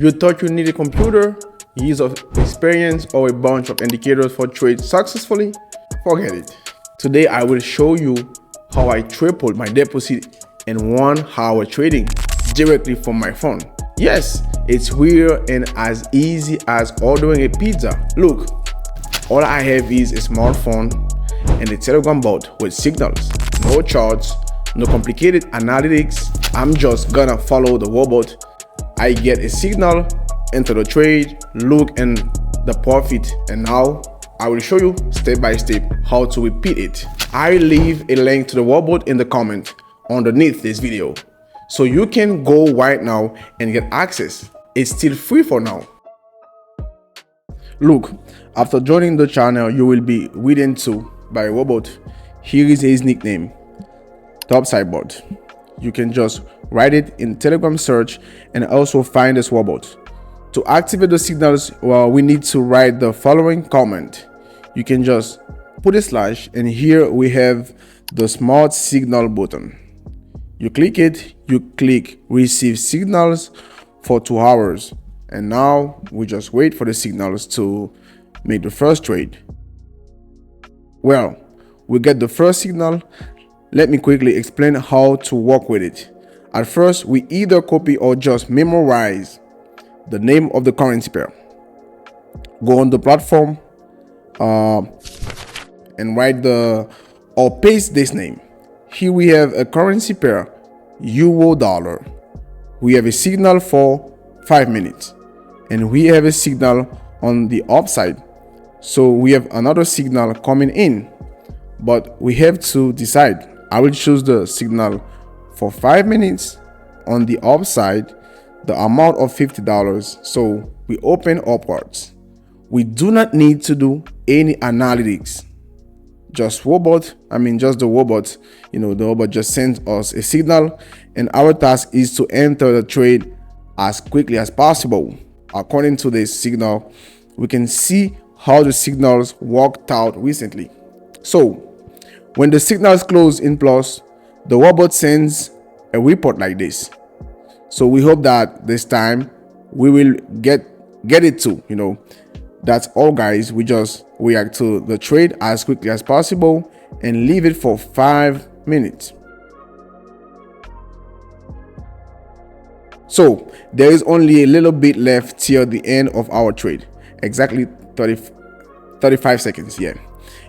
You thought you need a computer, years of experience, or a bunch of indicators for trade successfully? Forget it. Today I will show you how I tripled my deposit in 1 hour trading directly from my phone. Yes, it's weird and as easy as ordering a pizza. Look, all I have is a smartphone and a Telegram bot with signals, no charts, no complicated analytics. I'm just gonna follow the robot. I get a signal, enter the trade, look in the profit, and now I will show you step by step how to repeat it. I leave a link to the robot in the comment underneath this video, so you can go right now and get access. It's still free for now. Look, after joining the channel, you will be written to by a robot. Here is his nickname, Topsidebot. You can just write it in Telegram search and also find this robot. To activate the signals, well, we need to write the following comment. You can just put a slash, and here we have the smart signal button. You click it, you click receive signals for 2 hours, and now we just wait for the signals to make the first trade. Well, we get the first signal. Let me quickly explain how to work with it. At first, we either copy or just memorize the name of the currency pair. Go on the platform and write or paste this name. Here we have a currency pair, euro dollar. We have a signal for 5 minutes, and we have a signal on the upside. So we have another signal coming in, but we have to decide. I will choose the signal for 5 minutes on the upside, the amount of $50. So we open upwards. We do not need to do any analytics. Just the robot, the robot just sends us a signal, and our task is to enter the trade as quickly as possible. According to this signal, we can see how the signals worked out recently. So when the signals close in plus, the robot sends a report like this. So we hope that this time we will get it too. That's all, guys. We just react to the trade as quickly as possible and leave it for 5 minutes. So there is only a little bit left till the end of our trade, exactly 35 seconds. Yeah,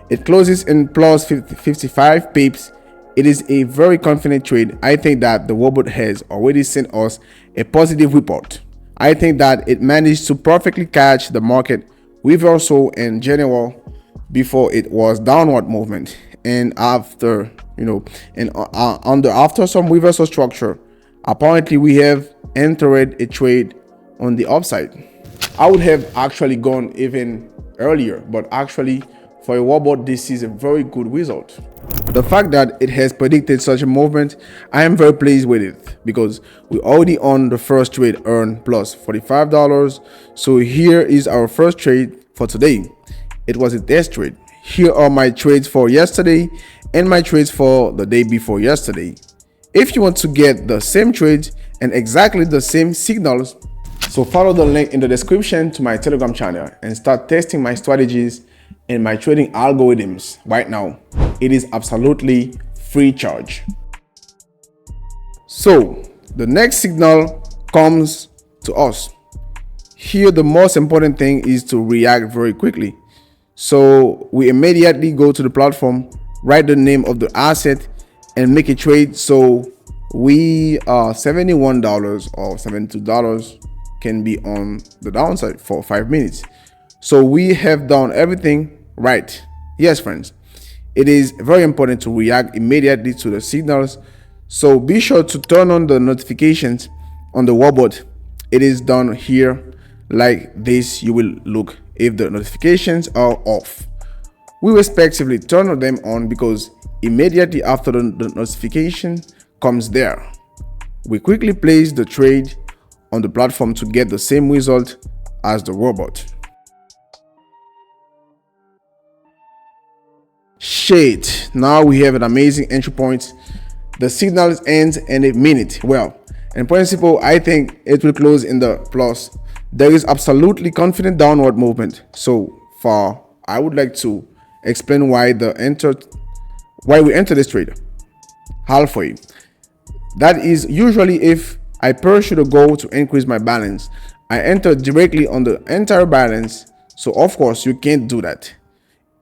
it closes in plus 55 pips. It is a very confident trade. I think that the robot has already sent us a positive report. I think that it managed to perfectly catch the market reversal in general before it was downward movement, and after after some reversal structure, apparently we have entered a trade on the upside. I would have actually gone even earlier, but actually for a robot, this is a very good result. The fact that it has predicted such a movement, I am very pleased with it, because we already on the first trade earned plus $45. So here is our first trade for today. It was a test trade. Here are my trades for yesterday and my trades for the day before yesterday. If you want to get the same trades and exactly the same signals, so follow the link in the description to my Telegram channel and start testing my strategies and my trading algorithms right now. It is absolutely free charge. So the next signal comes to us. Here the most important thing is to react very quickly. So we immediately go to the platform, write the name of the asset, and make a trade. So we are $71 or $72 can be on the downside for 5 minutes. So we have done everything right. Yes, friends, it is very important to react immediately to the signals. So be sure to turn on the notifications on the robot. It is done here like this. You will look if the notifications are off. We respectively turn them on, because immediately after the notification comes there, we quickly place the trade on the platform to get the same result as the robot. Shit, now we have an amazing entry point. The signal ends in a minute. Well, in principle, I think it will close in the plus there is absolutely confident downward movement. So far, I would like to explain why we enter this trade halfway. That is usually if I pursue the goal to increase my balance, I enter directly on the entire balance. So of course you can't do that.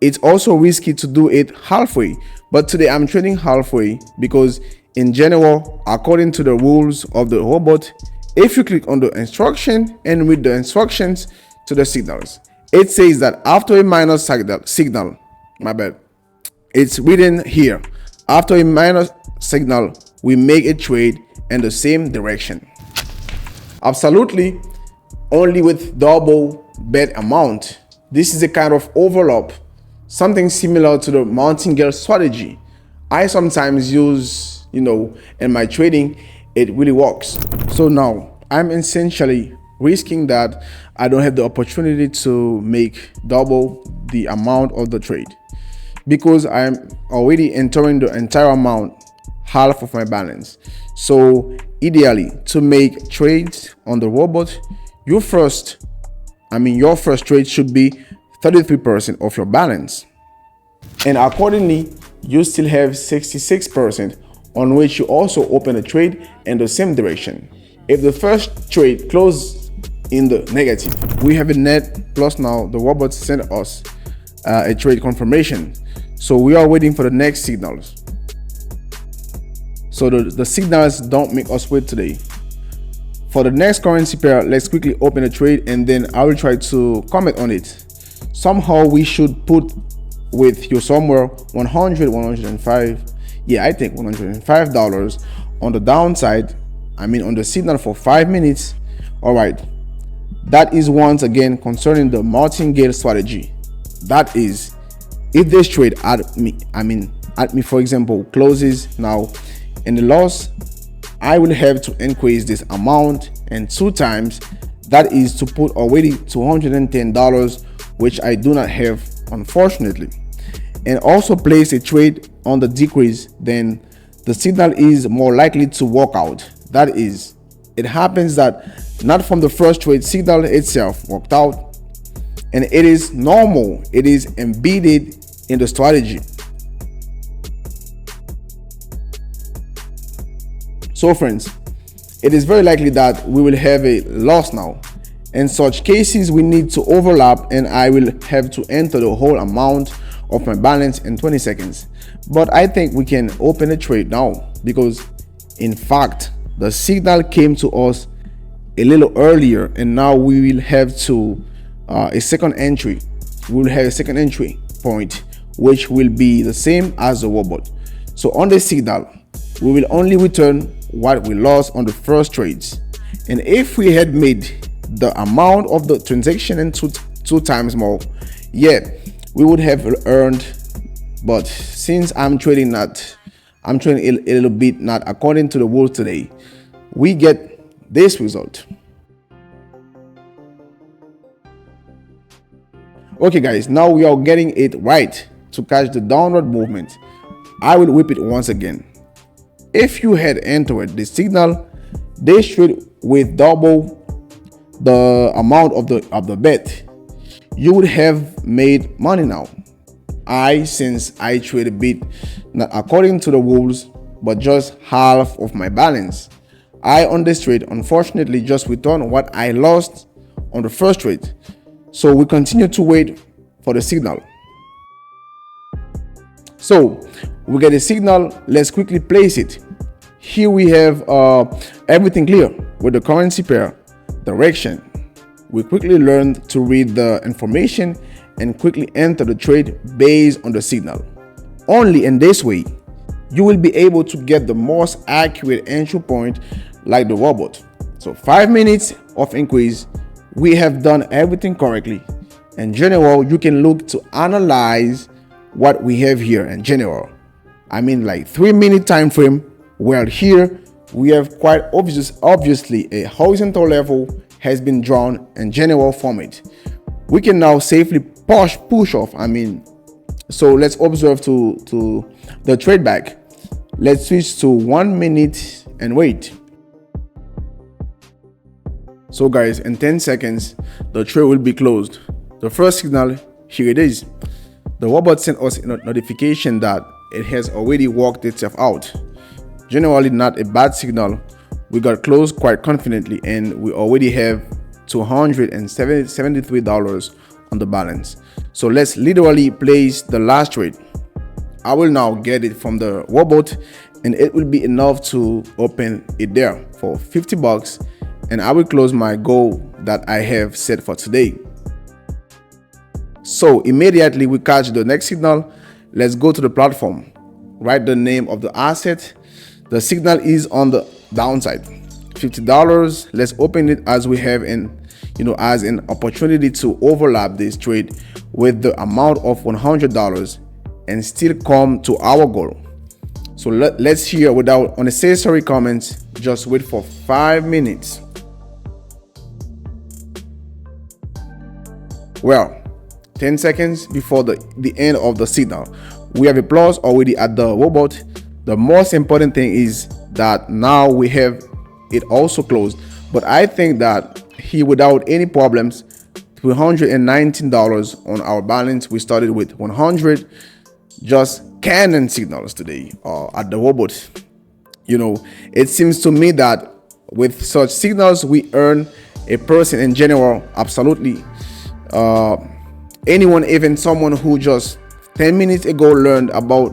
It's also risky to do it halfway, but today I'm trading halfway because in general, according to the rules of the robot, if you click on the instruction and read the instructions to the signals, it says that after a minor signal, my bad, it's written here, after a minor signal, we make a trade in the same direction. Absolutely, only with double bet amount. This is a kind of overlap, something similar to the martingale strategy I sometimes use, in my trading. It really works. So now I'm essentially risking that I don't have the opportunity to make double the amount of the trade because I'm already entering the entire amount, half of my balance. So ideally, to make trades on the robot, your first trade should be 33% of your balance, and accordingly you still have 66% on which you also open a trade in the same direction. If the first trade closes in the negative, we have a net plus. Now the robot sent us a trade confirmation, so we are waiting for the next signals. So the signals don't make us wait today. For the next currency pair, let's quickly open a trade and then I will try to comment on it. Somehow we should put with you somewhere 105, yeah, I think $105 on the downside, on the signal for 5 minutes. All right, that is once again concerning the martingale strategy. That is, if this trade at me for example closes now in the loss, I will have to increase this amount and 2 times. That is to put already $210, which I do not have, unfortunately, and also place a trade on the decrease. Then the signal is more likely to work out. That is, it happens that not from the first trade signal itself worked out, and it is normal, it is embedded in the strategy. So friends, it is very likely that we will have a loss now. In such cases, we need to overlap and I will have to enter the whole amount of my balance in 20 seconds. But I think we can open a trade now because in fact, the signal came to us a little earlier and now we will have to a second entry. We will have a second entry point, which will be the same as the robot. So on the signal, we will only return what we lost on the first trades, and if we had made the amount of the transaction and two times more, yeah, we would have earned. But since I'm trading a little bit not according to the rules today, we get this result. Okay guys, now we are getting it right to catch the downward movement. I will whip it once again. If you had entered the signal, they should with double the amount of the bet, you would have made money now. Since I trade a bit not according to the rules, but just half of my balance, I on this trade unfortunately just returned what I lost on the first trade. So we continue to wait for the signal. So we get a signal, let's quickly place it. Here we have everything clear with the currency pair direction. We quickly learned to read the information and quickly enter the trade based on the signal. Only in this way, you will be able to get the most accurate entry point like the robot. So 5 minutes of increase, we have done everything correctly. In general, you can look to analyze what we have here in general. Like 3-minute time frame. Well, here we have quite obviously a horizontal level has been drawn in general format. We can now safely push off. So let's observe to the trade back. Let's switch to 1 minute and wait. So guys, in 10 seconds, the trade will be closed. The first signal, here it is. The robot sent us a notification that it has already worked itself out. Generally not a bad signal. We got closed quite confidently and we already have $273 on the balance. So let's literally place the last trade. I will now get it from the robot and it will be enough to open it there for 50 bucks, and I will close my goal that I have set for today. So immediately we catch the next signal. Let's go to the platform, write the name of the asset. The signal is on the downside, $50. Let's open it as we have as an opportunity to overlap this trade with the amount of $100 and still come to our goal. So let's hear without unnecessary comments. Just wait for 5 minutes. Well, 10 seconds before the end of the signal, we have a plus already at the robot. The most important thing is that now we have it also closed, but I think that here without any problems, $319 on our balance. We started with 100 just cannon signals today at the robot. It seems to me that with such signals we earn a person in general. Absolutely anyone, even someone who just 10 minutes ago learned about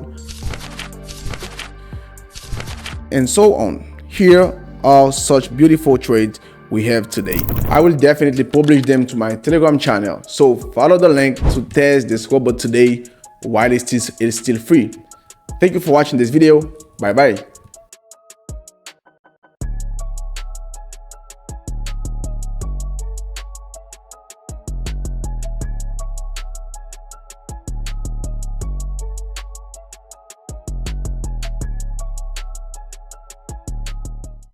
and so on. Here are such beautiful trades we have today. I will definitely publish them to my Telegram channel, so follow the link to test this robot today while it's still free. Thank you for watching this video. Bye bye.